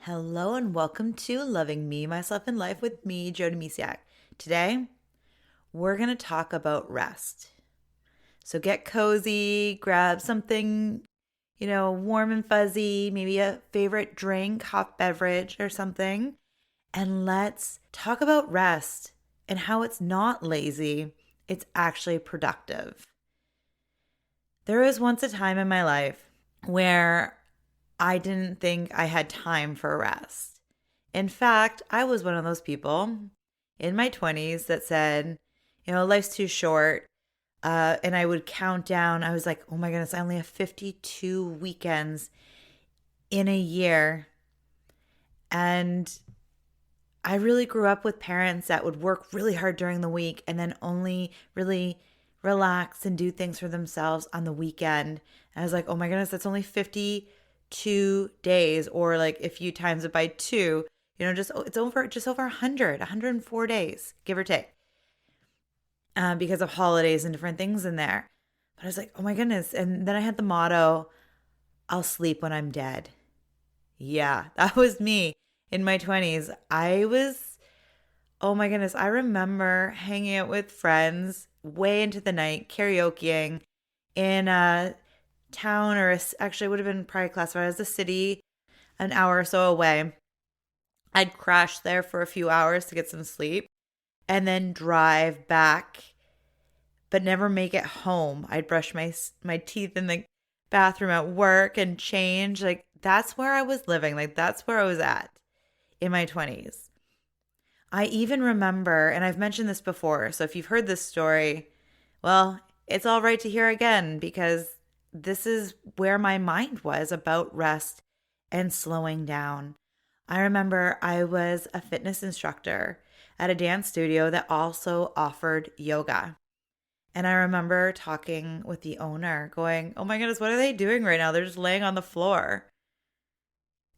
Hello and welcome to Loving Me, Myself, and Life with me, Jody Misiak. Today, we're going to talk about rest. So get cozy, grab something, warm and fuzzy, maybe a favorite drink, hot beverage or something, and let's talk about rest and how it's not lazy, it's actually productive. There was once a time in my life where I didn't think I had time for rest. In fact, I was one of those people in my 20s that said, life's too short. And I would count down. I was like, oh my goodness, I only have 52 weekends in a year. And I really grew up with parents that would work really hard during the week and then only really relax and do things for themselves on the weekend. And I was like, oh my goodness, that's only 52 days, or like if you times it by two, it's over 104 days, give or take, because of holidays and different things in there. But I was like, oh my goodness. And then I had the motto, I'll sleep when I'm dead. Yeah, that was me in my 20s. Oh my goodness. I remember hanging out with friends way into the night, karaokeing in a town, or actually it would have been probably classified as a city, an hour or so away. I'd crash there for a few hours to get some sleep and then drive back, but never make it home. I'd brush my teeth in the bathroom at work and change. Like, that's where I was living. Like, that's where I was at in my 20s. I even remember, and I've mentioned this before, so if you've heard this story, well, it's all right to hear again, because this is where my mind was about rest and slowing down. I remember I was a fitness instructor at a dance studio that also offered yoga. And I remember talking with the owner going, oh my goodness, what are they doing right now? They're just laying on the floor.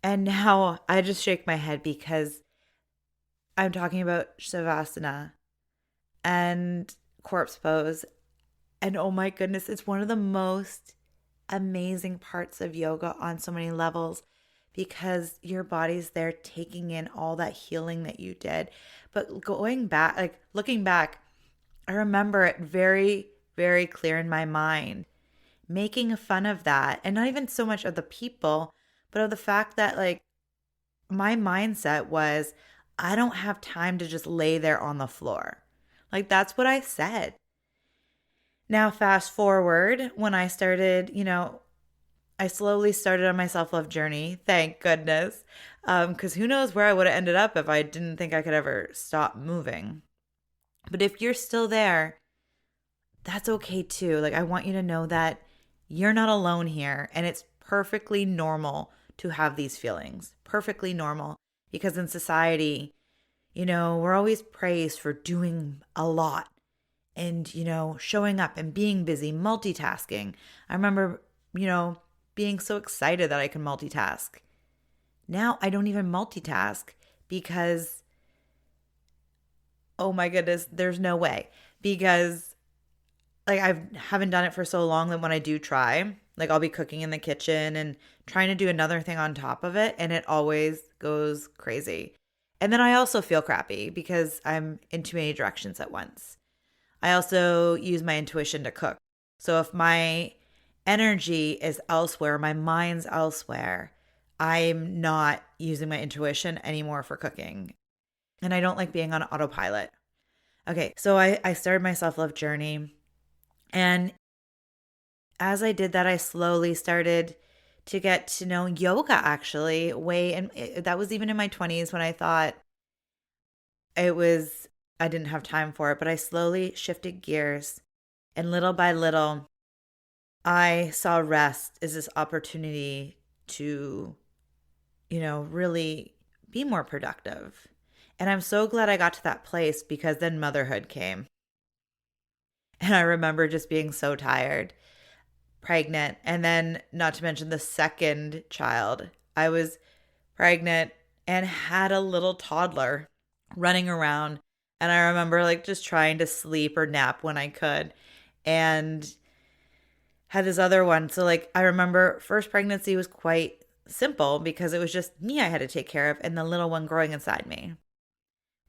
And now I just shake my head because I'm talking about Shavasana and corpse pose. And oh my goodness, it's one of the most amazing parts of yoga on so many levels, because your body's there taking in all that healing that you did. But going back, like looking back, I remember it very, very clear in my mind, making fun of that. And not even so much of the people, but of the fact that, like, my mindset was, I don't have time to just lay there on the floor. Like, that's what I said. Now, fast forward, when I started, I slowly started on my self-love journey, thank goodness, because who knows where I would have ended up if I didn't think I could ever stop moving. But if you're still there, that's okay too. Like, I want you to know that you're not alone here, and it's perfectly normal to have these feelings. Perfectly normal, because in society, we're always praised for doing a lot and, showing up and being busy, multitasking. I remember, being so excited that I can multitask. Now I don't even multitask because, oh my goodness, there's no way. Because, like, I haven't done it for so long that when I do try, like, I'll be cooking in the kitchen and trying to do another thing on top of it, and it always goes crazy. And then I also feel crappy because I'm in too many directions at once. I also use my intuition to cook. So if my energy is elsewhere, my mind's elsewhere, I'm not using my intuition anymore for cooking. And I don't like being on autopilot. Okay, so I started my self-love journey. And as I did that, I slowly started to get to know yoga, actually. And that was even in my 20s when I thought I didn't have time for it, but I slowly shifted gears. And little by little, I saw rest as this opportunity to, really be more productive. And I'm so glad I got to that place, because then motherhood came. And I remember just being so tired, pregnant, and then not to mention the second child. I was pregnant and had a little toddler running around. And I remember, like, just trying to sleep or nap when I could. And had this other one. So, like, I remember first pregnancy was quite simple because it was just me I had to take care of and the little one growing inside me.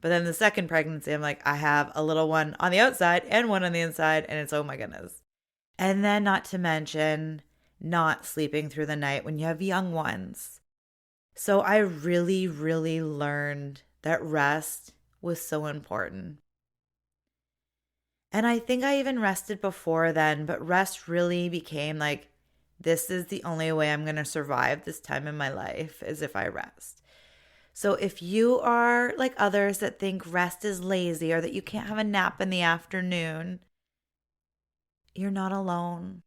But then the second pregnancy, I'm like, I have a little one on the outside and one on the inside, and it's, oh my goodness. And then, not to mention, not sleeping through the night when you have young ones. So I really, really learned that rest was so important. And I think I even rested before then, but rest really became like, this is the only way I'm going to survive this time in my life is if I rest. So if you are like others that think rest is lazy or that you can't have a nap in the afternoon, you're not alone.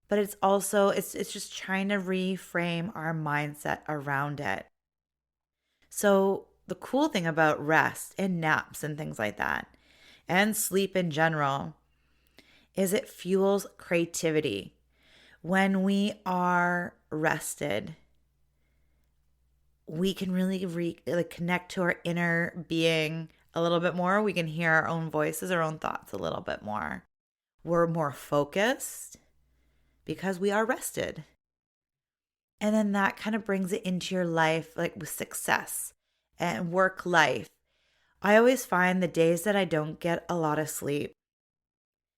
But it's also it's just trying to reframe our mindset around it. So the cool thing about rest and naps and things like that and sleep in general is it fuels creativity. When we are rested, we can really connect to our inner being a little bit more. We can hear our own voices, our own thoughts a little bit more. We're more focused because we are rested. And then that kind of brings it into your life, like with success and work life. I always find the days that I don't get a lot of sleep,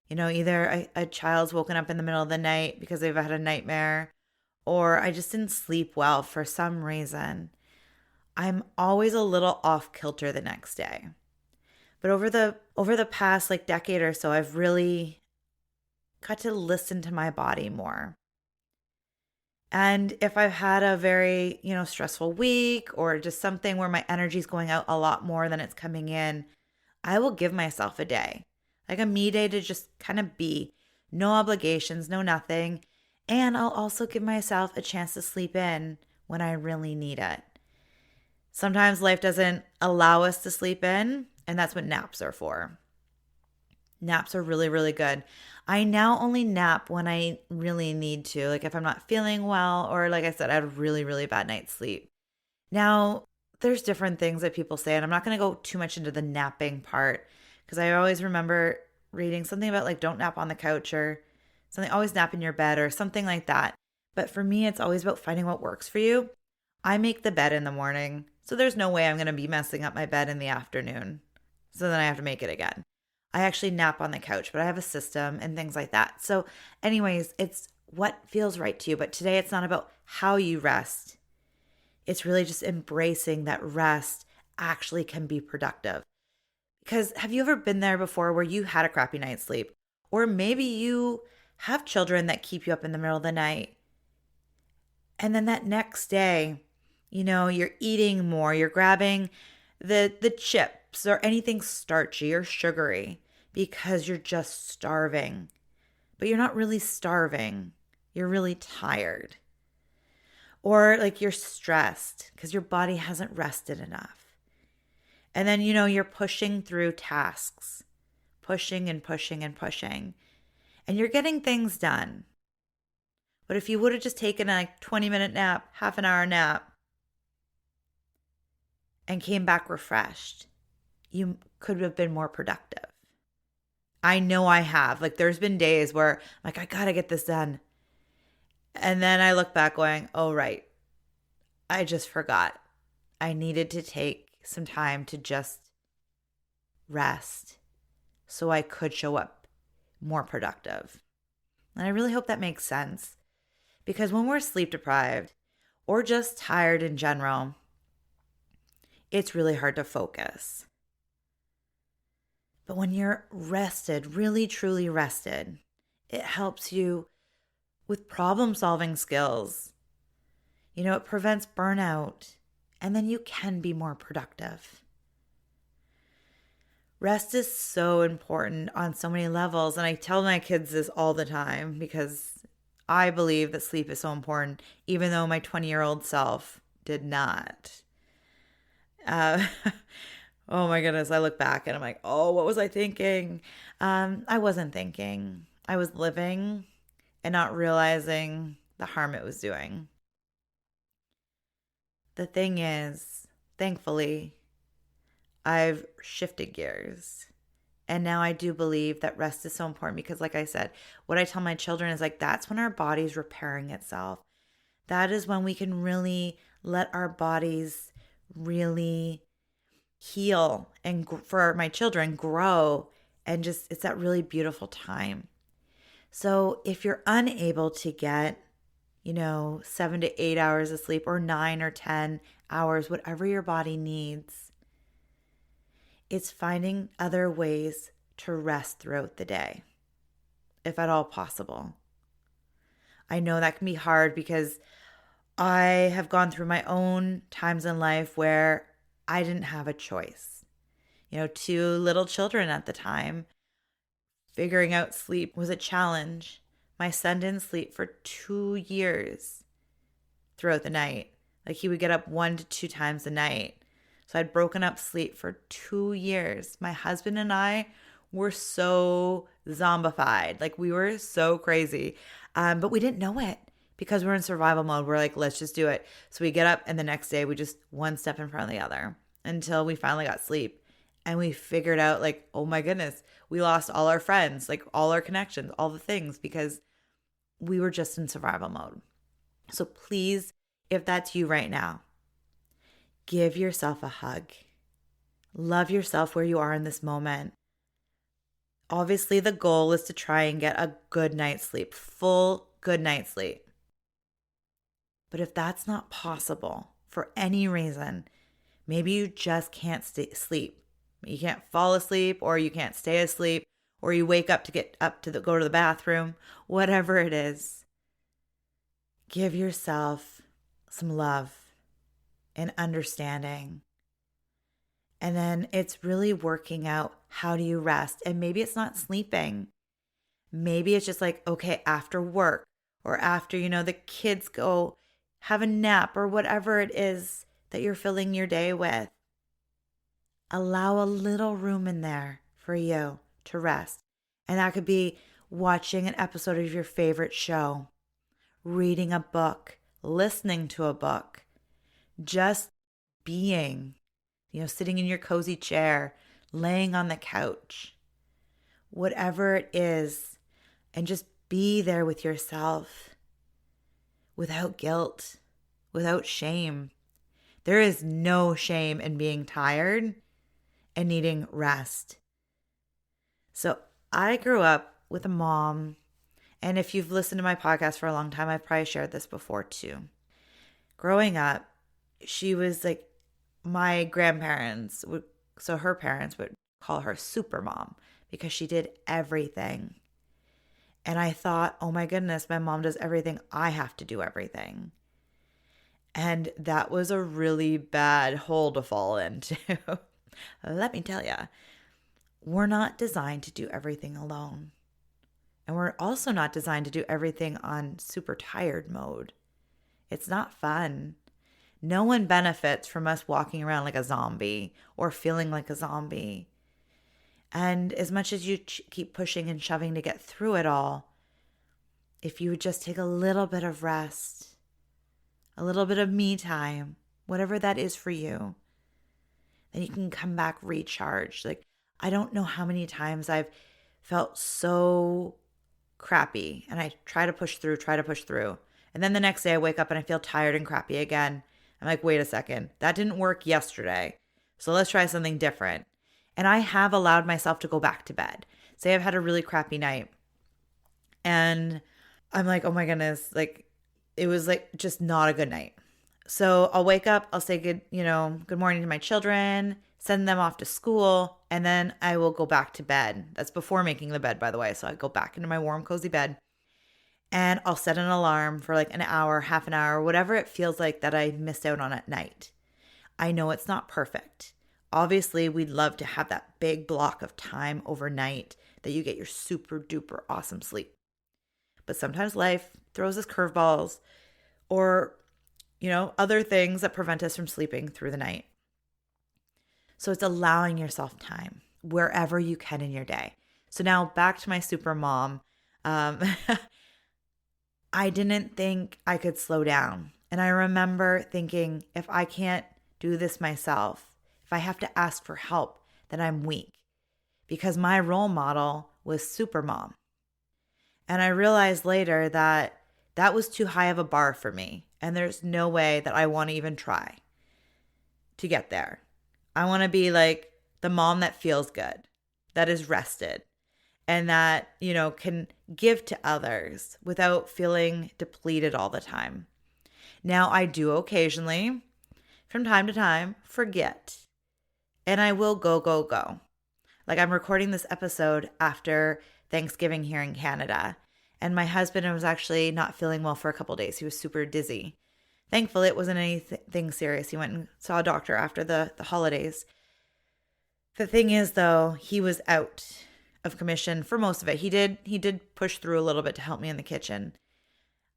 either a child's woken up in the middle of the night because they've had a nightmare, or I just didn't sleep well for some reason. I'm always a little off kilter the next day. But over the past like decade or so, I've really got to listen to my body more. And if I've had a very, stressful week or just something where my energy's going out a lot more than it's coming in, I will give myself a day, like a me day to just kind of be, no obligations, no nothing. And I'll also give myself a chance to sleep in when I really need it. Sometimes life doesn't allow us to sleep in, and that's what naps are for. Naps are really, really good. I now only nap when I really need to, like if I'm not feeling well, or like I said, I had a really, really bad night's sleep. Now, there's different things that people say, and I'm not going to go too much into the napping part because I always remember reading something about like don't nap on the couch or something, always nap in your bed or something like that. But for me, it's always about finding what works for you. I make the bed in the morning, so there's no way I'm going to be messing up my bed in the afternoon. So then I have to make it again. I actually nap on the couch, but I have a system and things like that. So anyways, it's what feels right to you. But today it's not about how you rest. It's really just embracing that rest actually can be productive. Because have you ever been there before where you had a crappy night's sleep? Or maybe you have children that keep you up in the middle of the night. And then that next day, you're eating more, you're grabbing the chips or anything starchy or sugary because you're just starving. But you're not really starving. You're really tired. Or like you're stressed because your body hasn't rested enough. And then, you're pushing through tasks, pushing and pushing and pushing, and you're getting things done. But if you would have just taken a 20-minute nap, half an hour nap, and came back refreshed, you could have been more productive. I know I have. Like there's been days where I'm like, I gotta get this done. And then I look back going, oh, right. I just forgot. I needed to take some time to just rest so I could show up more productive. And I really hope that makes sense. Because when we're sleep deprived or just tired in general, it's really hard to focus. But when you're rested, really truly rested, it helps you with problem solving skills. It prevents burnout, and then you can be more productive. Rest is so important on so many levels, and I tell my kids this all the time because I believe that sleep is so important, even though my 20-year-old self did not. Oh my goodness, I look back and I'm like, oh, what was I thinking? I wasn't thinking. I was living and not realizing the harm it was doing. The thing is, thankfully, I've shifted gears. And now I do believe that rest is so important because, like I said, what I tell my children is like, that's when our body's repairing itself. That is when we can really let our bodies really heal and for my children grow, and just it's that really beautiful time. So if you're unable to get 7 to 8 hours of sleep, or 9 or 10 hours, whatever your body needs, it's finding other ways to rest throughout the day, if at all possible. I know that can be hard because I have gone through my own times in life where I didn't have a choice. 2 little children at the time. Figuring out sleep was a challenge. My son didn't sleep for 2 years throughout the night. Like, he would get up 1 to 2 times a night. So I'd broken up sleep for 2 years. My husband and I were so zombified. Like, we were so crazy. But we didn't know it because we're in survival mode. We're like, let's just do it. So we get up, and the next day we just one step in front of the other until we finally got sleep. And we figured out, like, oh my goodness, we lost all our friends, like all our connections, all the things, because we were just in survival mode. So please, if that's you right now, give yourself a hug. Love yourself where you are in this moment. Obviously, the goal is to try and get a good night's sleep, full good night's sleep. But if that's not possible for any reason, maybe you just can't sleep. You can't fall asleep, or you can't stay asleep, or you wake up to get up to go to the bathroom, whatever it is. Give yourself some love and understanding. And then it's really working out, how do you rest? And maybe it's not sleeping. Maybe it's just like, okay, after work, or after, the kids go have a nap, or whatever it is that you're filling your day with. Allow a little room in there for you to rest. And that could be watching an episode of your favorite show, reading a book, listening to a book, just being, sitting in your cozy chair, laying on the couch, whatever it is, and just be there with yourself without guilt, without shame. There is no shame in being tired and needing rest. So I grew up with a mom, and if you've listened to my podcast for a long time, I've probably shared this before too. Growing up, she was like, my grandparents would, so her parents would call her super mom because she did everything. And I thought, oh my goodness, my mom does everything. I have to do everything. And that was a really bad hole to fall into. Let me tell you, we're not designed to do everything alone. And we're also not designed to do everything on super tired mode. It's not fun. No one benefits from us walking around like a zombie or feeling like a zombie. And as much as you keep pushing and shoving to get through it all, if you would just take a little bit of rest, a little bit of me time, whatever that is for you, then you can come back recharged. Like, I don't know how many times I've felt so crappy and I try to push through. And then the next day I wake up and I feel tired and crappy again. I'm like, wait a second, that didn't work yesterday. So let's try something different. And I have allowed myself to go back to bed. Say I've had a really crappy night and I'm like, oh my goodness, like it was like just not a good night. So I'll wake up, I'll say good morning to my children, send them off to school, and then I will go back to bed. That's before making the bed, by the way. So I go back into my warm, cozy bed and I'll set an alarm for like an hour, half an hour, whatever it feels like that I missed out on at night. I know it's not perfect. Obviously, we'd love to have that big block of time overnight that you get your super duper awesome sleep. But sometimes life throws us curveballs or other things that prevent us from sleeping through the night. So it's allowing yourself time wherever you can in your day. So now back to my super mom. I didn't think I could slow down. And I remember thinking, if I can't do this myself, if I have to ask for help, then I'm weak. Because my role model was super mom. And I realized later that that was too high of a bar for me. And there's no way that I want to even try to get there. I want to be like the mom that feels good, that is rested, and that, can give to others without feeling depleted all the time. Now, I do occasionally, from time to time, forget, and I will go, go, go. Like, I'm recording this episode after Thanksgiving here in Canada, and my husband was actually not feeling well for a couple days. He was super dizzy. Thankfully, it wasn't anything serious. He went and saw a doctor after the holidays. The thing is, though, he was out of commission for most of it. He did push through a little bit to help me in the kitchen.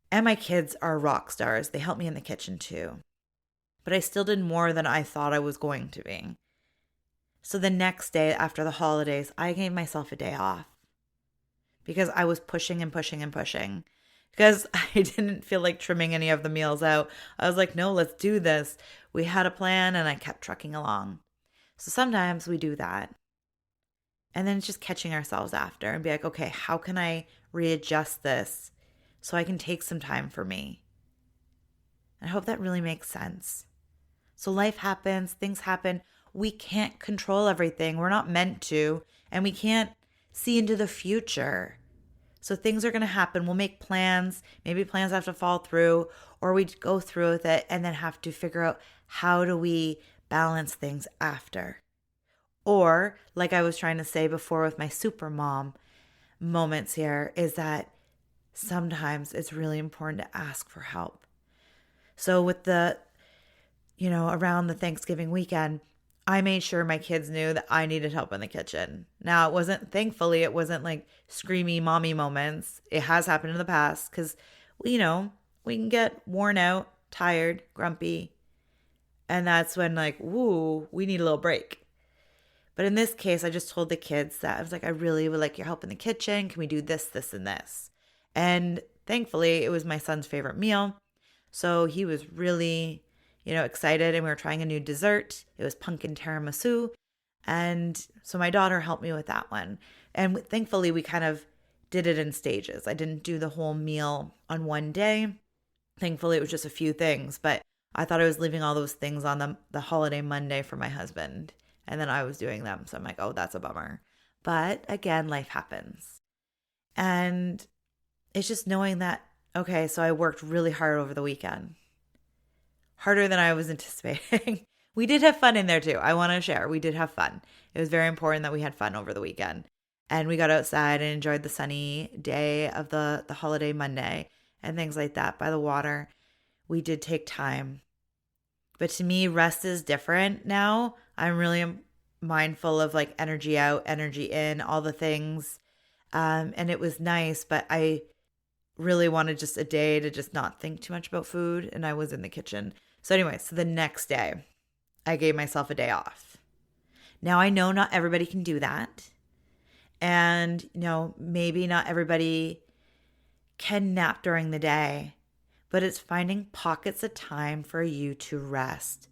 And my kids are rock stars. They help me in the kitchen too. But I still did more than I thought I was going to be. So the next day after the holidays, I gave myself a day off because I was pushing and pushing and pushing because I didn't feel like trimming any of the meals out. I was like, no, let's do this. We had a plan and I kept trucking along. So sometimes we do that. And then it's just catching ourselves after and be like, okay, how can I readjust this so I can take some time for me? And I hope that really makes sense. So life happens, things happen. We can't control everything. We're not meant to, and we can't see into the future. So things are going to happen. We'll make plans. Maybe plans have to fall through, or we go through with it and then have to figure out how do we balance things after. Or, like I was trying to say before with my super mom moments here, is that sometimes it's really important to ask for help. So with around the Thanksgiving weekend, I made sure my kids knew that I needed help in the kitchen. Now, thankfully, it wasn't like screamy mommy moments. It has happened in the past because, we can get worn out, tired, grumpy. And that's when we need a little break. But in this case, I just told the kids that I was like, I really would like your help in the kitchen. Can we do this, this, and this? And thankfully, it was my son's favorite meal. So he was really, excited, and we were trying a new dessert. It was pumpkin tiramisu. And so my daughter helped me with that one. And thankfully, we kind of did it in stages. I didn't do the whole meal on one day. Thankfully, it was just a few things, but I thought I was leaving all those things on the holiday Monday for my husband. And then I was doing them. So I'm like, oh, that's a bummer. But again, life happens. And it's just knowing that, okay, so I worked really hard over the weekend. Harder than I was anticipating. We did have fun in there too. I want to share. We did have fun. It was very important that we had fun over the weekend. And we got outside and enjoyed the sunny day of the holiday Monday and things like that by the water. We did take time. But to me, rest is different now. I'm really mindful of energy out, energy in, all the things. And it was nice, but I really wanted just a day to just not think too much about food. And I was in the kitchen. So anyway, so the next day, I gave myself a day off. Now I know not everybody can do that. And, maybe not everybody can nap during the day. But it's finding pockets of time for you to rest,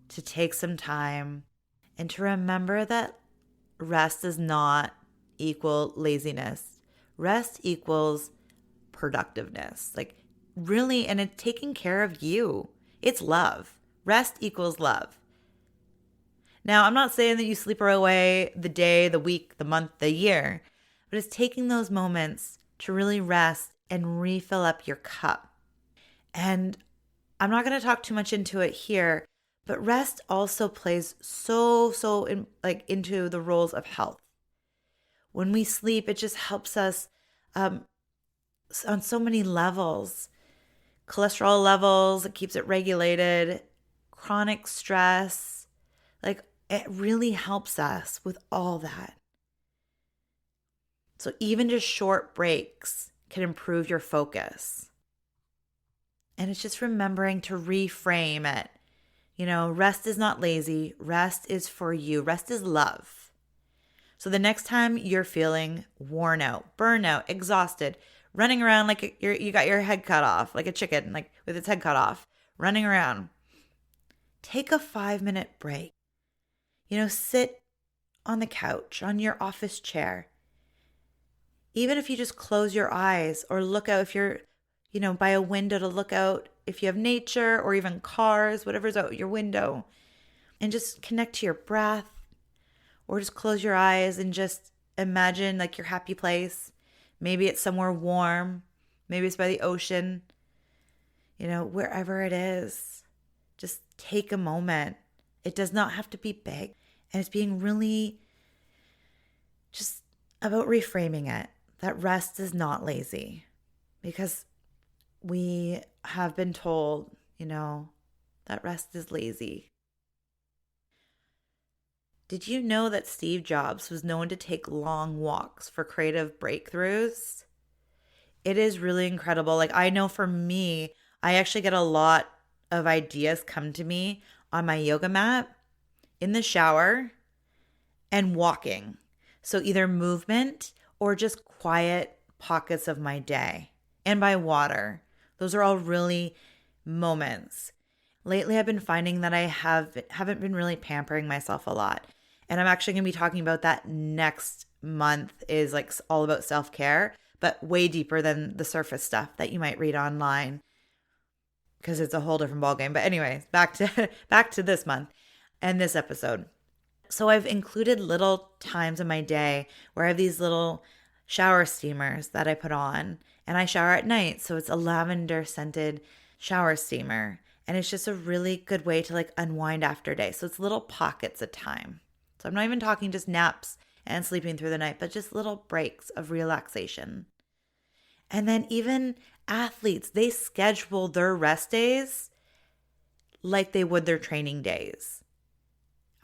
to take some time, and to remember that rest does not equal laziness. Rest equals productiveness. Really, and it's taking care of you. It's love. Rest equals love. Now, I'm not saying that you sleep away the day, the week, the month, the year, but it's taking those moments to really rest and refill up your cup. And I'm not going to talk too much into it here, but rest also plays into the roles of health. When we sleep, it just helps us on so many levels. Cholesterol levels, it keeps it regulated. Chronic stress, it really helps us with all that. So even just short breaks can improve your focus. And it's just remembering to reframe it. Rest is not lazy. Rest is for you. Rest is love. So the next time you're feeling worn out, burnout, exhausted, running around like you got your head cut off, like a chicken, with its head cut off, running around, take a 5-minute break. Sit on the couch, on your office chair. Even if you just close your eyes or look out, if you're, by a window, to look out if you have nature or even cars, whatever's out your window, and just connect to your breath, or just close your eyes and just imagine like your happy place. Maybe it's somewhere warm. Maybe it's by the ocean. Wherever it is, just take a moment. It does not have to be big. And it's being really just about reframing it, that rest is not lazy, because we have been told, that rest is lazy. Did you know that Steve Jobs was known to take long walks for creative breakthroughs? It is really incredible. Like, I know for me, I actually get a lot of ideas come to me on my yoga mat, in the shower, and walking. So either movement or just quiet pockets of my day. And by water. Those are all really moments. Lately, I've been finding that I haven't been really pampering myself a lot. And I'm actually going to be talking about that next month, is like all about self-care, but way deeper than the surface stuff that you might read online, because it's a whole different ballgame. But anyways, back to this month and this episode. So I've included little times in my day where I have these little shower steamers that I put on, and I shower at night. So it's a lavender scented shower steamer. And it's just a really good way to like unwind after a day. So it's little pockets of time. So I'm not even talking just naps and sleeping through the night, but just little breaks of relaxation. And then even athletes, they schedule their rest days like they would their training days.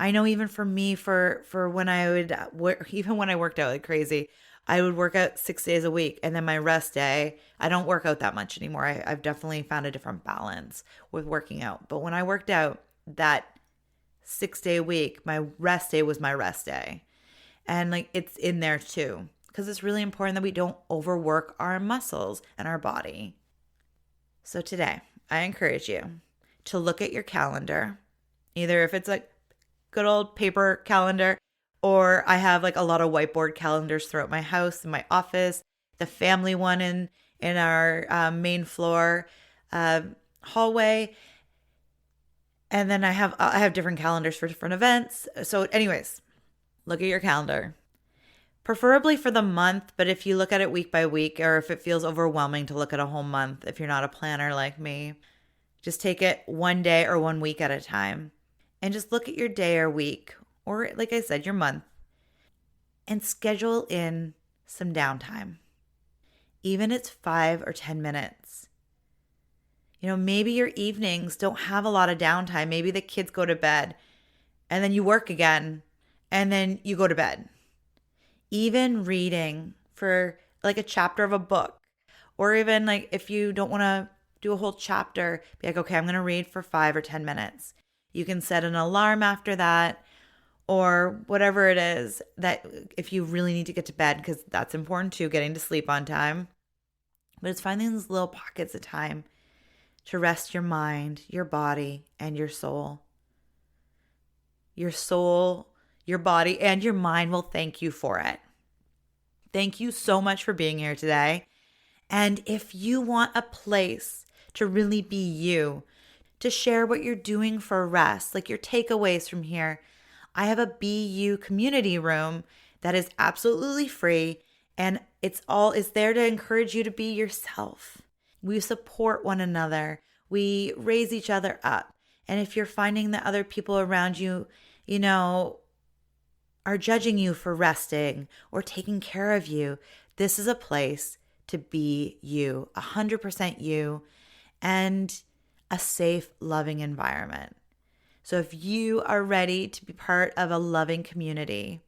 I know even for me, for when I would even when I worked out like crazy, I would work out 6 days a week, and then my rest day, I don't work out that much anymore. I've definitely found a different balance with working out. But when I worked out that 6-day week, my rest day was my rest day. And like it's in there too, because it's really important that we don't overwork our muscles and our body. So today, I encourage you to look at your calendar, either if it's like good old paper calendar, or I have like a lot of whiteboard calendars throughout my house, in my office, the family one in our main floor hallway. And then I have different calendars for different events. So anyways, look at your calendar. Preferably for the month, but if you look at it week by week, or if it feels overwhelming to look at a whole month, if you're not a planner like me, just take it one day or 1 week at a time. And just look at your day or week, or like I said, your month, and schedule in some downtime. Even if it's 5 or 10 minutes. Maybe your evenings don't have a lot of downtime. Maybe the kids go to bed and then you work again and then you go to bed. Even reading for like a chapter of a book, or even like if you don't want to do a whole chapter, be like, okay, I'm going to read for 5 or 10 minutes. You can set an alarm after that, or whatever it is, that if you really need to get to bed, because that's important too, getting to sleep on time. But it's finding these little pockets of time to rest your mind, your body, and your soul. Your soul, your body, and your mind will thank you for it. Thank you so much for being here today. And if you want a place to really be you, to share what you're doing for rest, like your takeaways from here, I have a Be You community room that is absolutely free, and it's there to encourage you to be yourself. We support one another. We raise each other up. And if you're finding that other people around you, are judging you for resting or taking care of you, this is a place to be you, 100% you, and a safe, loving environment. So if you are ready to be part of a loving community,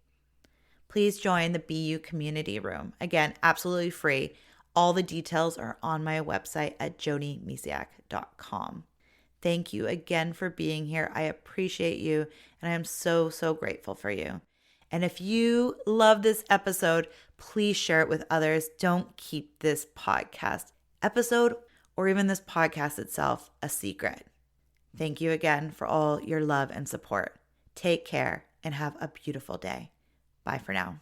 please join the Be You community room. Again, absolutely free. All the details are on my website at jodymisiak.com. Thank you again for being here. I appreciate you, and I am so, so grateful for you. And if you love this episode, please share it with others. Don't keep this podcast episode or even this podcast itself a secret. Thank you again for all your love and support. Take care and have a beautiful day. Bye for now.